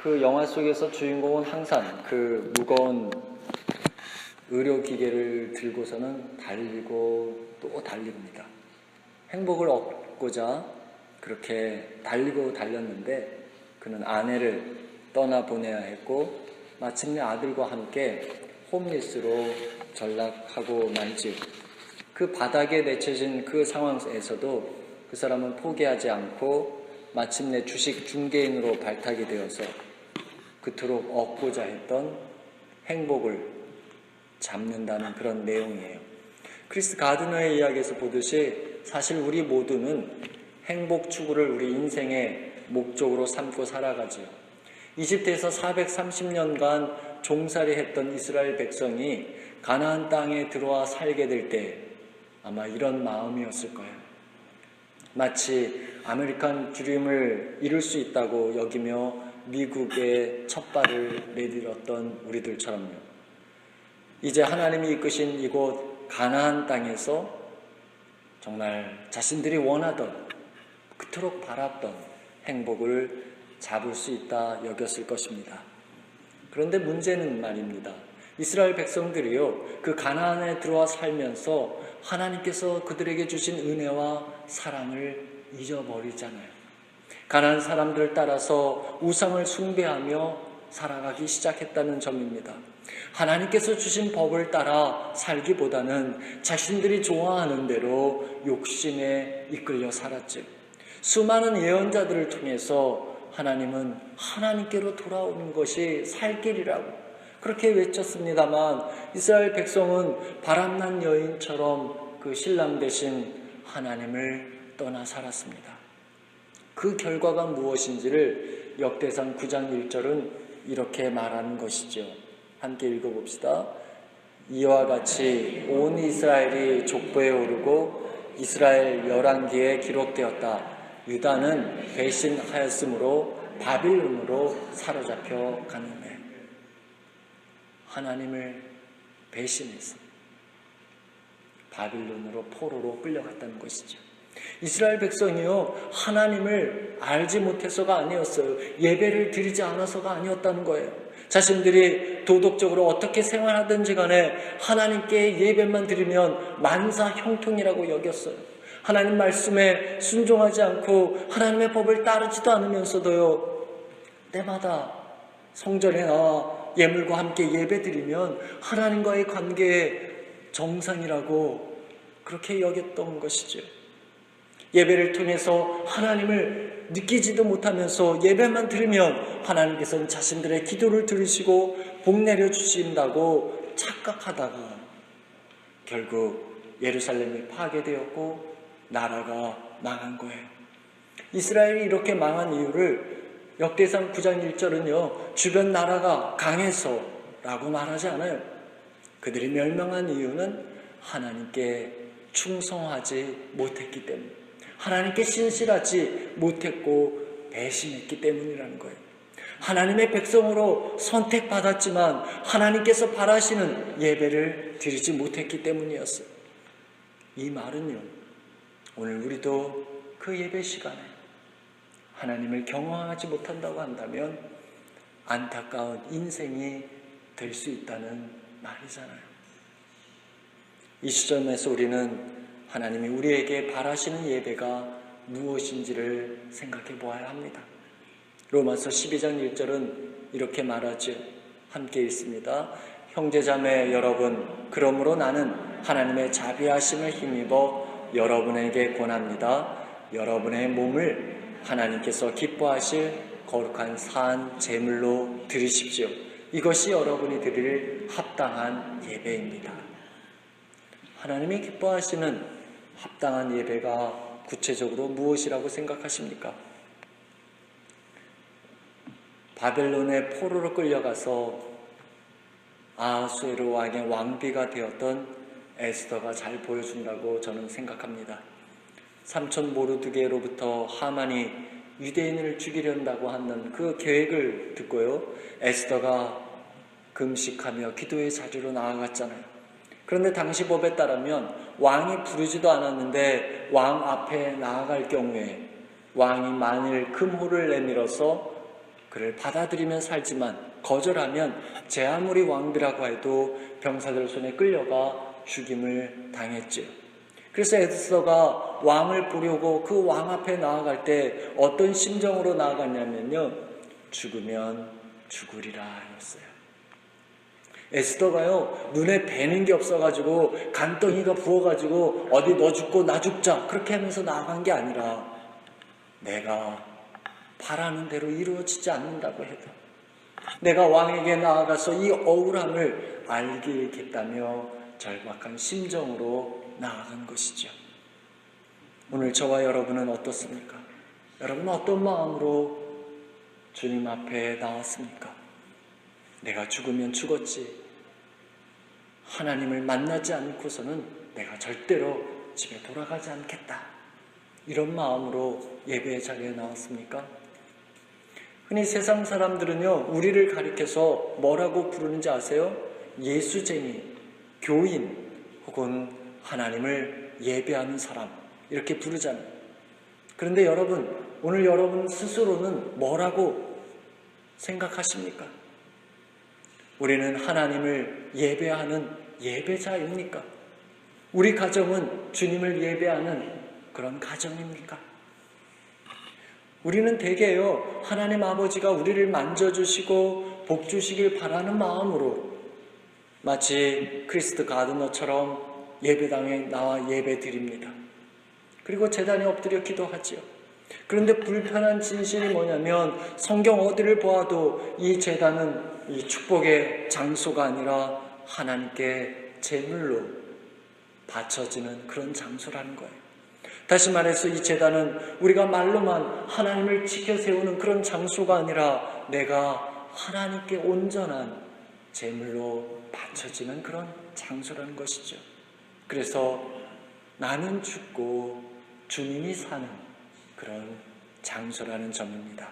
그 영화 속에서 주인공은 항상 그 무거운 의료기계를 들고서는 달리고 또 달립니다. 행복을 얻고자 그렇게 달리고 달렸는데 그는 아내를 떠나보내야 했고 마침내 아들과 함께 홈리스로 전락하고 말지요. 그 바닥에 내쳐진 그 상황에서도 그 사람은 포기하지 않고 마침내 주식 중개인으로 발탁이 되어서 그토록 얻고자 했던 행복을 잡는다는 그런 내용이에요. 크리스 가드너의 이야기에서 보듯이 사실 우리 모두는 행복 추구를 우리 인생의 목적으로 삼고 살아가지요. 이집트에서 430년간 종살이 했던 이스라엘 백성이 가나안 땅에 들어와 살게 될 때 아마 이런 마음이었을 거예요. 마치 아메리칸 드림을 이룰 수 있다고 여기며 미국의 첫 발을 내딛었던 우리들처럼요. 이제 하나님이 이끄신 이곳 가나안 땅에서 정말 자신들이 원하던 그토록 바랐던 행복을 잡을 수 있다 여겼을 것입니다. 그런데 문제는 말입니다. 이스라엘 백성들이요, 그 가나안에 들어와 살면서 하나님께서 그들에게 주신 은혜와 사랑을 잊어버리잖아요. 가나안 사람들을 따라서 우상을 숭배하며 살아가기 시작했다는 점입니다. 하나님께서 주신 법을 따라 살기보다는 자신들이 좋아하는 대로 욕심에 이끌려 살았죠. 수많은 예언자들을 통해서 하나님은 하나님께로 돌아오는 것이 살 길이라고 그렇게 외쳤습니다만 이스라엘 백성은 바람난 여인처럼 그 신랑 대신 하나님을 떠나 살았습니다. 그 결과가 무엇인지를 역대상 9장 1절은 이렇게 말하는 것이죠. 함께 읽어봅시다. 이와 같이 온 이스라엘이 족보에 오르고 이스라엘 열왕기에 기록되었다. 유다는 배신하였으므로 바빌론으로 사로잡혀 가는데 하나님을 배신해서 바빌론으로 포로로 끌려갔다는 것이죠. 이스라엘 백성이요, 하나님을 알지 못해서가 아니었어요. 예배를 드리지 않아서가 아니었다는 거예요. 자신들이 도덕적으로 어떻게 생활하든지 간에 하나님께 예배만 드리면 만사 형통이라고 여겼어요. 하나님 말씀에 순종하지 않고 하나님의 법을 따르지도 않으면서도요, 때마다 성전에 나와 예물과 함께 예배드리면 하나님과의 관계의 정상이라고 그렇게 여겼던 것이죠. 예배를 통해서 하나님을 느끼지도 못하면서 예배만 드리면 하나님께서는 자신들의 기도를 들으시고 복 내려주신다고 착각하다가 결국 예루살렘이 파괴되었고 나라가 망한 거예요. 이스라엘이 이렇게 망한 이유를 역대상 9장 1절은요, 주변 나라가 강해서 라고 말하지 않아요. 그들이 멸망한 이유는 하나님께 충성하지 못했기 때문, 하나님께 신실하지 못했고 배신했기 때문이라는 거예요. 하나님의 백성으로 선택받았지만 하나님께서 바라시는 예배를 드리지 못했기 때문이었어요. 이 말은요, 오늘 우리도 그 예배 시간에 하나님을 경험하지 못한다고 한다면 안타까운 인생이 될 수 있다는 말이잖아요. 이 시점에서 우리는 하나님이 우리에게 바라시는 예배가 무엇인지를 생각해 보아야 합니다. 로마서 12장 1절은 이렇게 말하죠. 함께 읽습니다. 형제자매 여러분, 그러므로 나는 하나님의 자비하심을 힘입어 여러분에게 권합니다. 여러분의 몸을 하나님께서 기뻐하실 거룩한 산 제물로 드리십시오. 이것이 여러분이 드릴 합당한 예배입니다. 하나님이 기뻐하시는 합당한 예배가 구체적으로 무엇이라고 생각하십니까? 바벨론의 포로로 끌려가서 아하수에로 왕의 왕비가 되었던 에스더가 잘 보여준다고 저는 생각합니다. 삼촌 모르드게로부터 하만이 유대인을 죽이려고 하는 그 계획을 듣고요, 에스더가 금식하며 기도의 자리로 나아갔잖아요. 그런데 당시 법에 따르면 왕이 부르지도 않았는데 왕 앞에 나아갈 경우에 왕이 만일 금호를 내밀어서 그를 받아들이면 살지만 거절하면 제 아무리 왕비라고 해도 병사들 손에 끌려가 죽임을 당했지요. 그래서 에스더가 왕을 보려고 그 왕 앞에 나아갈 때 어떤 심정으로 나아갔냐면요, 죽으면 죽으리라 였어요. 에스더가요, 눈에 뵈는 게 없어가지고 간덩이가 부어가지고 어디 너 죽고 나 죽자 그렇게 하면서 나아간 게 아니라, 내가 바라는 대로 이루어지지 않는다고 해도 내가 왕에게 나아가서 이 억울함을 알겠다며 절박한 심정으로 나아간 것이죠. 오늘 저와 여러분은 어떻습니까? 여러분은 어떤 마음으로 주님 앞에 나왔습니까? 내가 죽으면 죽었지, 하나님을 만나지 않고서는 내가 절대로 집에 돌아가지 않겠다, 이런 마음으로 예배의 자리에 나왔습니까? 흔히 세상 사람들은요, 우리를 가리켜서 뭐라고 부르는지 아세요? 예수쟁이, 교인, 혹은 하나님을 예배하는 사람, 이렇게 부르잖아요. 그런데 여러분, 오늘 여러분 스스로는 뭐라고 생각하십니까? 우리는 하나님을 예배하는 예배자입니까? 우리 가정은 주님을 예배하는 그런 가정입니까? 우리는 대개요, 하나님 아버지가 우리를 만져주시고 복 주시길 바라는 마음으로 마치 크리스트 가드너처럼 예배당에 나와 예배 드립니다. 그리고 제단에 엎드려 기도하지요. 그런데 불편한 진실이 뭐냐면, 성경 어디를 보아도 이 제단은 이 축복의 장소가 아니라 하나님께 제물로 바쳐지는 그런 장소라는 거예요. 다시 말해서 이 제단은 우리가 말로만 하나님을 지켜 세우는 그런 장소가 아니라 내가 하나님께 온전한 제물로 바쳐지는 그런 장소라는 것이죠. 그래서 나는 죽고 주님이 사는 그런 장소라는 점입니다.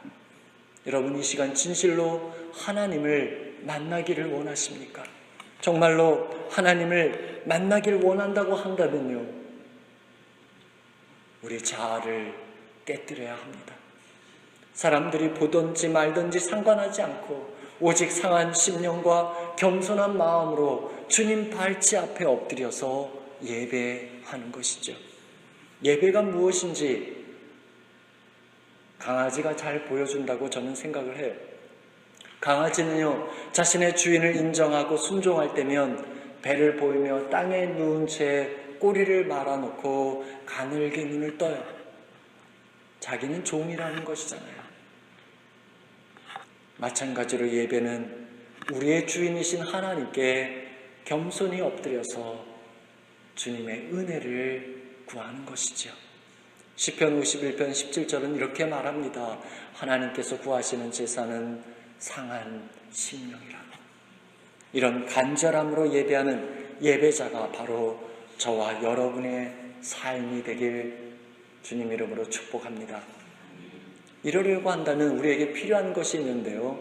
여러분, 이 시간 진실로 하나님을 만나기를 원하십니까? 정말로 하나님을 만나기를 원한다고 한다면요, 우리 자아를 깨뜨려야 합니다. 사람들이 보든지 말든지 상관하지 않고 오직 상한 심령과 겸손한 마음으로 주님 발치 앞에 엎드려서 예배하는 것이죠. 예배가 무엇인지 강아지가 잘 보여준다고 저는 생각을 해요. 강아지는요, 자신의 주인을 인정하고 순종할 때면 배를 보이며 땅에 누운 채 꼬리를 말아놓고 가늘게 눈을 떠요. 자기는 종이라는 것이잖아요. 마찬가지로 예배는 우리의 주인이신 하나님께 겸손히 엎드려서 주님의 은혜를 구하는 것이죠. 시편 51편 17절은 이렇게 말합니다. 하나님께서 구하시는 제사는 상한 심령이라고. 이런 간절함으로 예배하는 예배자가 바로 저와 여러분의 삶이 되길 주님 이름으로 축복합니다. 이러려고 한다면 우리에게 필요한 것이 있는데요,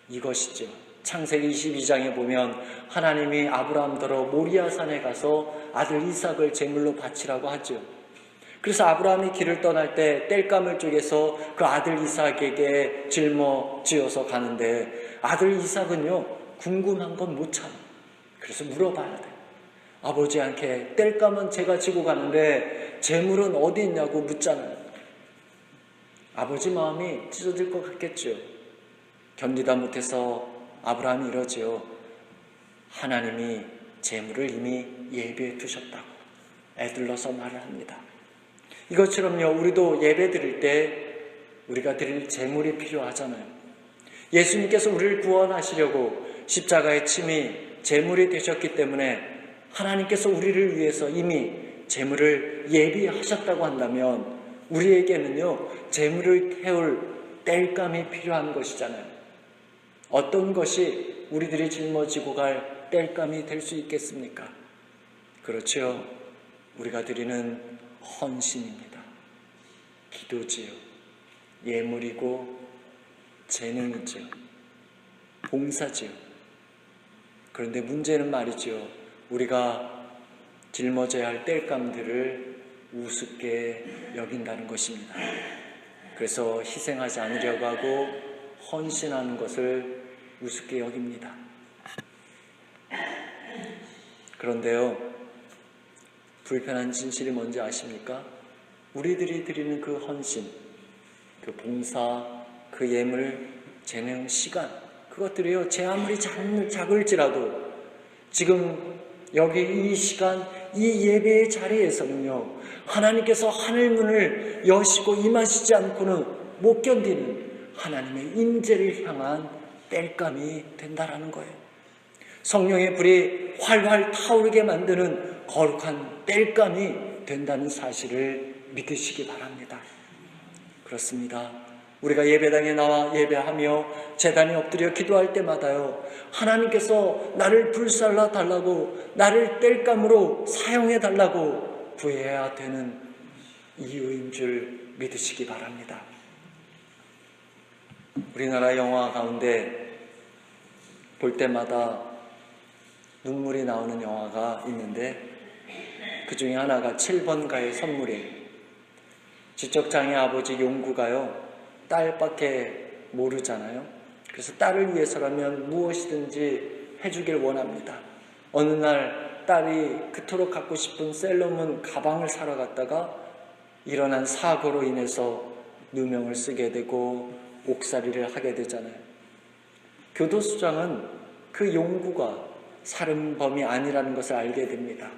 이것이죠. 창세기 22장에 보면 하나님이 아브라함더러 모리아산에 가서 아들 이삭을 제물로 바치라고 하죠. 그래서 아브라함이 길을 떠날 때 땔감을 쪼개서 그 아들 이삭에게 짊어지어서 가는데, 아들 이삭은요, 궁금한 건 못 참아. 그래서 물어봐야 돼. 아버지한테 땔감은 제가 지고 가는데 제물은 어디 있냐고 묻잖아요. 아버지 마음이 찢어질 것 같겠죠. 견디다 못해서 아브라함이 이러지요. 하나님이 제물을 이미 예비해 두셨다고 애들러서 말을 합니다. 이것처럼요, 우리도 예배 드릴 때 우리가 드릴 제물이 필요하잖아요. 예수님께서 우리를 구원하시려고 십자가의 침이 제물이 되셨기 때문에 하나님께서 우리를 위해서 이미 제물을 예비하셨다고 한다면 우리에게는요, 제물을 태울 땔감이 필요한 것이잖아요. 어떤 것이 우리들이 짊어지고 갈 땔감이 될 수 있겠습니까? 그렇죠. 우리가 드리는 헌신입니다. 기도지요. 예물이고 재능이죠. 봉사지요. 그런데 문제는 말이죠, 우리가 짊어져야 할 땔감들을 우습게 여긴다는 것입니다. 그래서 희생하지 않으려고 하고 헌신하는 것을 우습게 여깁니다. 그런데요, 불편한 진실이 뭔지 아십니까? 우리들이 드리는 그 헌신, 그 봉사, 그 예물, 재능, 시간, 그것들이요, 제 아무리 작을지라도 지금 여기 이 시간, 이 예배의 자리에서는요, 하나님께서 하늘문을 여시고 임하시지 않고는 못 견디는 하나님의 임재를 향한 땔감이 된다라는 거예요. 성령의 불이 활활 타오르게 만드는 거룩한 땔감이 된다는 사실을 믿으시기 바랍니다. 그렇습니다. 우리가 예배당에 나와 예배하며 제단에 엎드려 기도할 때마다요, 하나님께서 나를 불살라 달라고, 나를 땔감으로 사용해 달라고 구해야 되는 이유인 줄 믿으시기 바랍니다. 우리나라 영화 가운데 볼 때마다 눈물이 나오는 영화가 있는데, 그 중에 하나가 7번가의 선물이에요. 지적장애 아버지 용구가요, 딸밖에 모르잖아요. 그래서 딸을 위해서라면 무엇이든지 해주길 원합니다. 어느 날 딸이 그토록 갖고 싶은 셀러문 가방을 사러 갔다가 일어난 사고로 인해서 누명을 쓰게 되고 옥살이를 하게 되잖아요. 교도소장은 그 용구가 살인범이 아니라는 것을 알게 됩니다.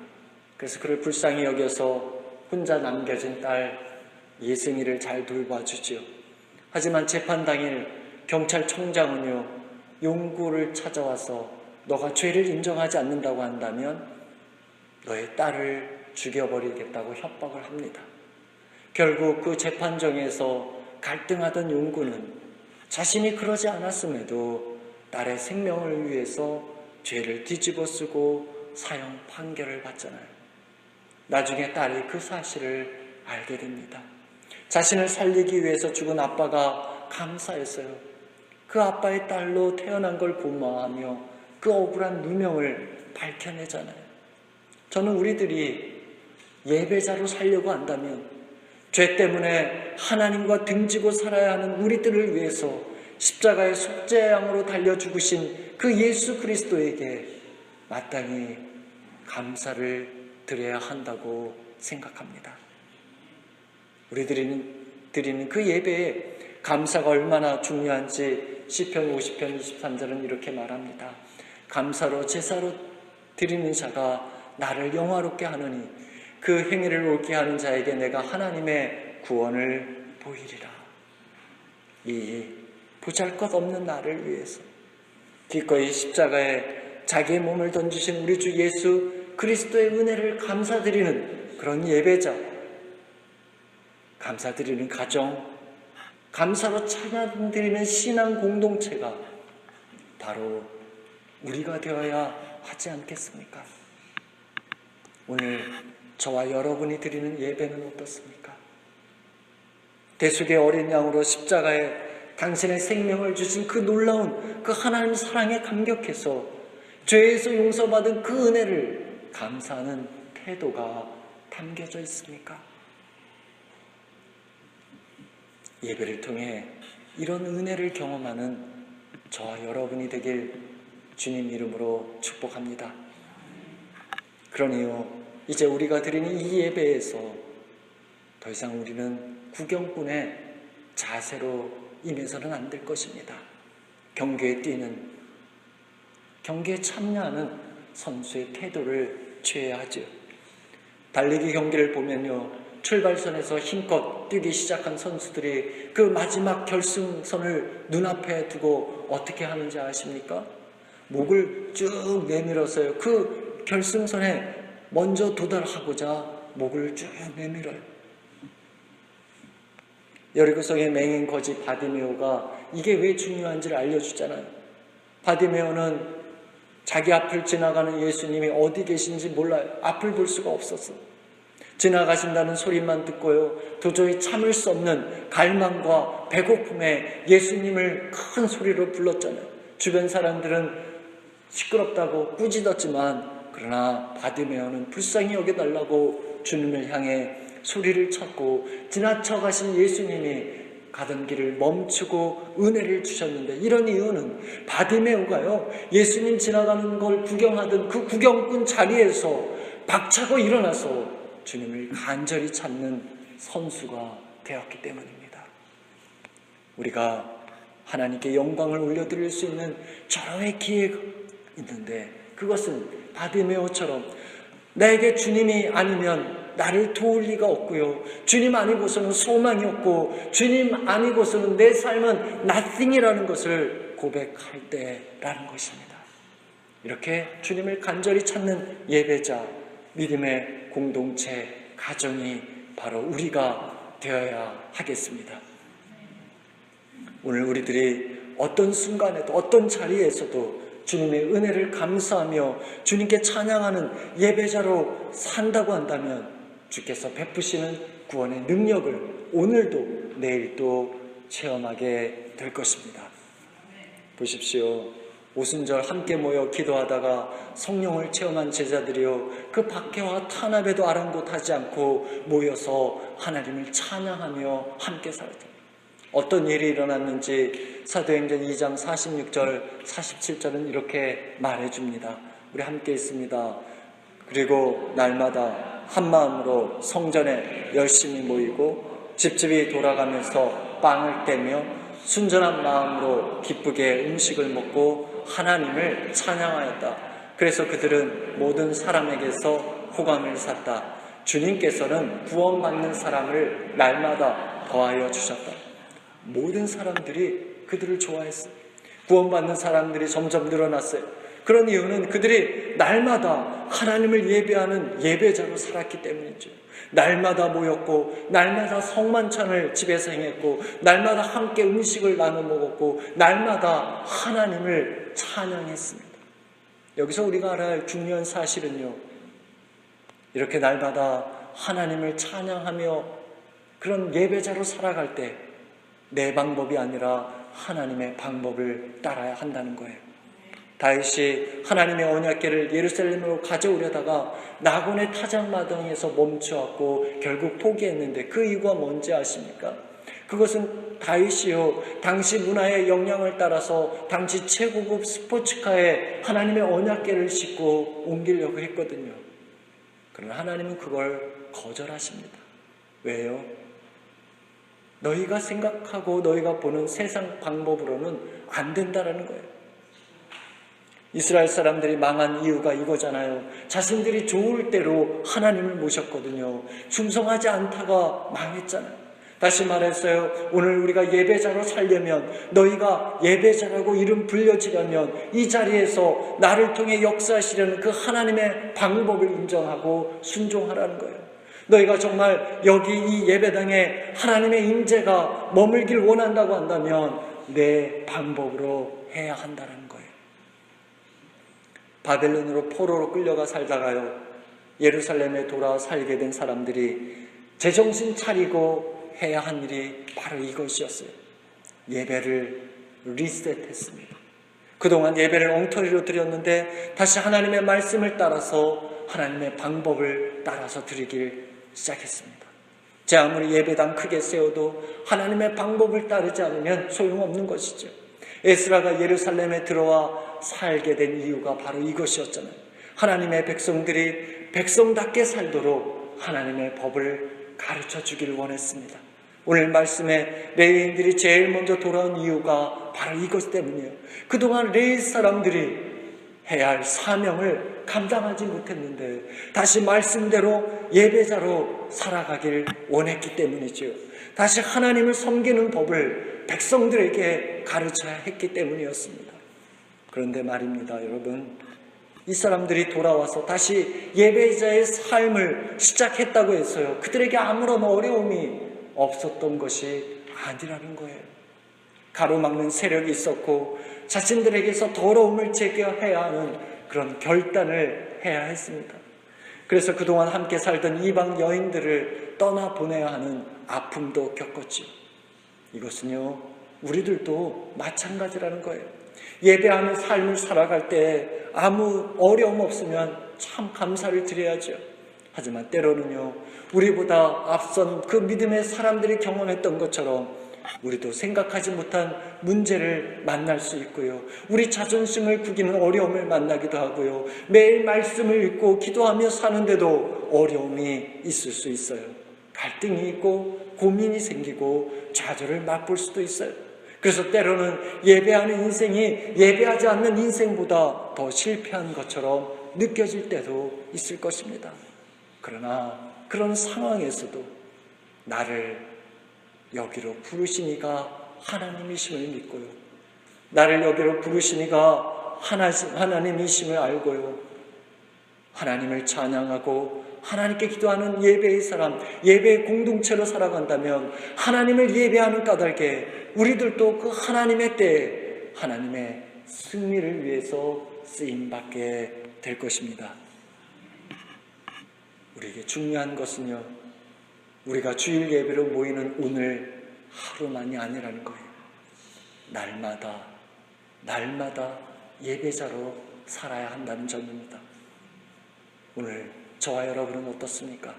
그래서 그를 불쌍히 여겨서 혼자 남겨진 딸 예승이를 잘 돌봐주지요. 하지만 재판 당일 경찰청장은요, 용구를 찾아와서 너가 죄를 인정하지 않는다고 한다면 너의 딸을 죽여버리겠다고 협박을 합니다. 결국 그 재판정에서 갈등하던 용구는 자신이 그러지 않았음에도 딸의 생명을 위해서 죄를 뒤집어 쓰고 사형 판결을 받잖아요. 나중에 딸이 그 사실을 알게 됩니다. 자신을 살리기 위해서 죽은 아빠가 감사했어요. 그 아빠의 딸로 태어난 걸 고마워하며 그 억울한 누명을 밝혀내잖아요. 저는 우리들이 예배자로 살려고 한다면 죄 때문에 하나님과 등지고 살아야 하는 우리들을 위해서 십자가의 속죄양으로 달려 죽으신 그 예수 그리스도에게 마땅히 감사를 드려야 한다고 생각합니다. 우리들이 드리는 그 예배에 감사가 얼마나 중요한지 시편 50편 23절은 이렇게 말합니다. 감사로 제사로 드리는 자가 나를 영화롭게 하느니 그 행위를 옳게 하는 자에게 내가 하나님의 구원을 보이리라. 이 보잘것없는 나를 위해서 기꺼이 십자가에 자기의 몸을 던지신 우리 주 예수 그리스도의 은혜를 감사드리는 그런 예배자, 감사드리는 가정, 감사로 찬양드리는 신앙 공동체가 바로 우리가 되어야 하지 않겠습니까? 오늘 저와 여러분이 드리는 예배는 어떻습니까? 대속의 어린 양으로 십자가에 당신의 생명을 주신 그 놀라운 그 하나님 사랑에 감격해서 죄에서 용서받은 그 은혜를 감사하는 태도가 담겨져 있습니까? 예배를 통해 이런 은혜를 경험하는 저와 여러분이 되길 주님 이름으로 축복합니다. 그러니요, 이제 우리가 드리는 이 예배에서 더 이상 우리는 구경꾼의 자세로 임해서는 안 될 것입니다. 경기에 뛰는, 경기에 참여하는 선수의 태도를 취해야 하죠. 달리기 경기를 보면요, 출발선에서 힘껏 뛰기 시작한 선수들이 그 마지막 결승선을 눈앞에 두고 어떻게 하는지 아십니까? 목을 쭉 내밀어서요, 그 결승선에 먼저 도달하고자 목을 쭉 내밀어요. 여리고성의 맹인 거지 바디메오가 이게 왜 중요한지를 알려주잖아요. 바디메오는 자기 앞을 지나가는 예수님이 어디 계신지 몰라요. 앞을 볼 수가 없었어. 지나가신다는 소리만 듣고요, 도저히 참을 수 없는 갈망과 배고픔에 예수님을 큰 소리로 불렀잖아요. 주변 사람들은 시끄럽다고 꾸짖었지만, 그러나 바디메오는 불쌍히 여겨달라고 주님을 향해 소리를 쳤고, 지나쳐 가신 예수님이 가던 길을 멈추고 은혜를 주셨는데, 이런 이유는 바디메오가요, 예수님 지나가는 걸 구경하던 그 구경꾼 자리에서 박차고 일어나서 주님을 간절히 찾는 선수가 되었기 때문입니다. 우리가 하나님께 영광을 올려드릴 수 있는 절호의 기회가 있는데, 그것은 바디메오처럼 나에게 주님이 아니면 나를 도울 리가 없고요, 주님 아니고서는 소망이 없고, 주님 아니고서는 내 삶은 nothing이라는 것을 고백할 때라는 것입니다. 이렇게 주님을 간절히 찾는 예배자, 믿음의 공동체, 가정이 바로 우리가 되어야 하겠습니다. 오늘 우리들이 어떤 순간에도, 어떤 자리에서도 주님의 은혜를 감사하며 주님께 찬양하는 예배자로 산다고 한다면, 주께서 베푸시는 구원의 능력을 오늘도 내일도 체험하게 될 것입니다. 보십시오. 오순절 함께 모여 기도하다가 성령을 체험한 제자들이요, 그 박해와 탄압에도 아랑곳하지 않고 모여서 하나님을 찬양하며 함께 살았다. 어떤 일이 일어났는지 사도행전 2장 46절 47절은 이렇게 말해줍니다. 우리 함께 있습니다. 그리고 날마다 한 마음으로 성전에 열심히 모이고 집집이 돌아가면서 빵을 떼며 순전한 마음으로 기쁘게 음식을 먹고 하나님을 찬양하였다. 그래서 그들은 모든 사람에게서 호감을 샀다. 주님께서는 구원받는 사람을 날마다 더하여 주셨다. 모든 사람들이 그들을 좋아했어요. 구원받는 사람들이 점점 늘어났어요. 그런 이유는 그들이 날마다 하나님을 예배하는 예배자로 살았기 때문이죠. 날마다 모였고, 날마다 성만찬을 집에서 행했고, 날마다 함께 음식을 나눠 먹었고, 날마다 하나님을 찬양했습니다. 여기서 우리가 알아야 할 중요한 사실은요, 이렇게 날마다 하나님을 찬양하며 그런 예배자로 살아갈 때 내 방법이 아니라 하나님의 방법을 따라야 한다는 거예요. 다윗이 하나님의 언약궤를 예루살렘으로 가져오려다가 나곤의 타작마당에서 멈추었고 결국 포기했는데, 그 이유가 뭔지 아십니까? 그것은 다윗이요, 당시 문화의 영향을 따라서 당시 최고급 스포츠카에 하나님의 언약궤를 싣고 옮기려고 했거든요. 그러나 하나님은 그걸 거절하십니다. 왜요? 너희가 생각하고 너희가 보는 세상 방법으로는 안 된다라는 거예요. 이스라엘 사람들이 망한 이유가 이거잖아요. 자신들이 좋을 대로 하나님을 모셨거든요. 충성하지 않다가 망했잖아요. 다시 말했어요. 오늘 우리가 예배자로 살려면, 너희가 예배자라고 이름 불려지려면 이 자리에서 나를 통해 역사하시려는 그 하나님의 방법을 인정하고 순종하라는 거예요. 너희가 정말 여기 이 예배당에 하나님의 임재가 머물길 원한다고 한다면 내 방법으로 해야 한다는 거예요. 바벨론으로 포로로 끌려가 살다가요, 예루살렘에 돌아와 살게 된 사람들이 제정신 차리고 해야 한 일이 바로 이것이었어요. 예배를 리셋했습니다. 그동안 예배를 엉터리로 드렸는데 다시 하나님의 말씀을 따라서 하나님의 방법을 따라서 드리길 시작했습니다. 제 아무리 예배당 크게 세워도 하나님의 방법을 따르지 않으면 소용없는 것이죠. 에스라가 예루살렘에 들어와 살게 된 이유가 바로 이것이었잖아요. 하나님의 백성들이 백성답게 살도록 하나님의 법을 가르쳐 주기를 원했습니다. 오늘 말씀에 레위인들이 제일 먼저 돌아온 이유가 바로 이것 때문이에요. 그동안 레위 사람들이 해야 할 사명을 감당하지 못했는데 다시 말씀대로 예배자로 살아가길 원했기 때문이죠. 다시 하나님을 섬기는 법을 백성들에게 가르쳐야 했기 때문이었습니다. 그런데 말입니다, 여러분, 이 사람들이 돌아와서 다시 예배자의 삶을 시작했다고 해서요, 그들에게 아무런 어려움이 없었던 것이 아니라는 거예요. 가로막는 세력이 있었고 자신들에게서 더러움을 제거해야 하는 그런 결단을 해야 했습니다. 그래서 그동안 함께 살던 이방 여인들을 떠나보내야 하는 아픔도 겪었지요. 이것은요, 우리들도 마찬가지라는 거예요. 예배하는 삶을 살아갈 때 아무 어려움 없으면 참 감사를 드려야죠. 하지만 때로는요, 우리보다 앞선 그 믿음의 사람들이 경험했던 것처럼 우리도 생각하지 못한 문제를 만날 수 있고요. 우리 자존심을 구기는 어려움을 만나기도 하고요. 매일 말씀을 읽고 기도하며 사는데도 어려움이 있을 수 있어요. 갈등이 있고 고민이 생기고 좌절을 맛볼 수도 있어요. 그래서 때로는 예배하는 인생이 예배하지 않는 인생보다 더 실패한 것처럼 느껴질 때도 있을 것입니다. 그러나 그런 상황에서도 나를 여기로 부르신 이가 하나님이심을 믿고요. 나를 여기로 부르신 이가 하나님이심을 알고요. 하나님을 찬양하고 하나님께 기도하는 예배의 사람, 예배의 공동체로 살아간다면 하나님을 예배하는 까닭에 우리들도 그 하나님의 때에 하나님의 승리를 위해서 쓰임받게 될 것입니다. 우리에게 중요한 것은요, 우리가 주일 예배로 모이는 오늘 하루만이 아니라는 거예요. 날마다 예배자로 살아야 한다는 점입니다. 오늘 저와 여러분은 어떻습니까?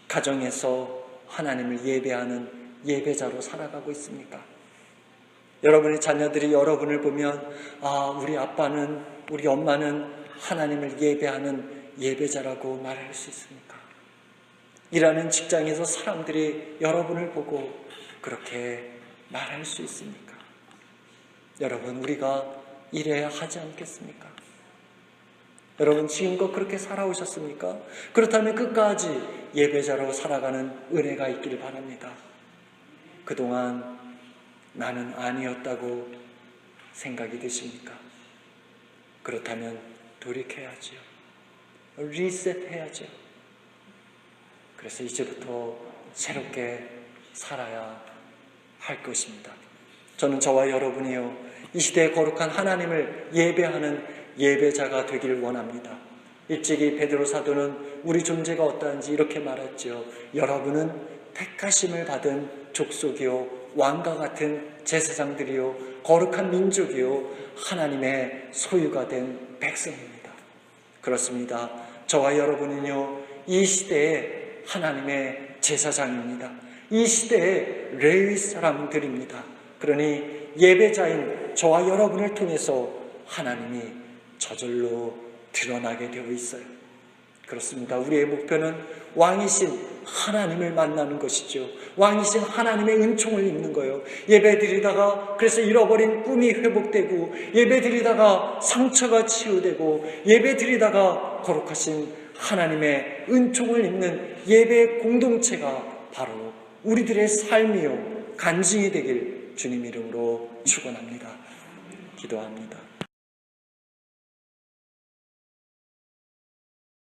가정에서 하나님을 예배하는 예배자로 살아가고 있습니까? 여러분의 자녀들이 여러분을 보면 우리 아빠는, 우리 엄마는 하나님을 예배하는 예배자라고 말할 수 있습니까? 일하는 직장에서 사람들이 여러분을 보고 그렇게 말할 수 있습니까? 여러분, 우리가 이래야 하지 않겠습니까? 여러분, 지금껏 그렇게 살아오셨습니까? 그렇다면 끝까지 예배자로 살아가는 은혜가 있기를 바랍니다. 그동안 나는 아니었다고 생각이 드십니까? 그렇다면 돌이켜야지요. 리셋해야죠. 그래서 이제부터 새롭게 살아야 할 것입니다. 저는 저와 여러분이요, 이 시대에 거룩한 하나님을 예배하는 예배자가 되기를 원합니다. 일찍이 베드로 사도는 우리 존재가 어떠한지 이렇게 말했죠. 여러분은 택하심을 받은 족속이요, 왕과 같은 제사장들이요, 거룩한 민족이요, 하나님의 소유가 된 백성입니다. 그렇습니다. 저와 여러분은요, 이 시대에 하나님의 제사장입니다. 이 시대의 레위 사람들입니다. 그러니 예배자인 저와 여러분을 통해서 하나님이 저절로 드러나게 되어 있어요. 그렇습니다. 우리의 목표는 왕이신 하나님을 만나는 것이죠. 왕이신 하나님의 은총을 입는 거예요. 예배드리다가 그래서 잃어버린 꿈이 회복되고, 예배드리다가 상처가 치유되고, 예배드리다가 거룩하신 하나님의 은총을 입는 예배 공동체가 바로 우리들의 삶이요 간증이 되길 주님 이름으로 축원합니다. 기도합니다.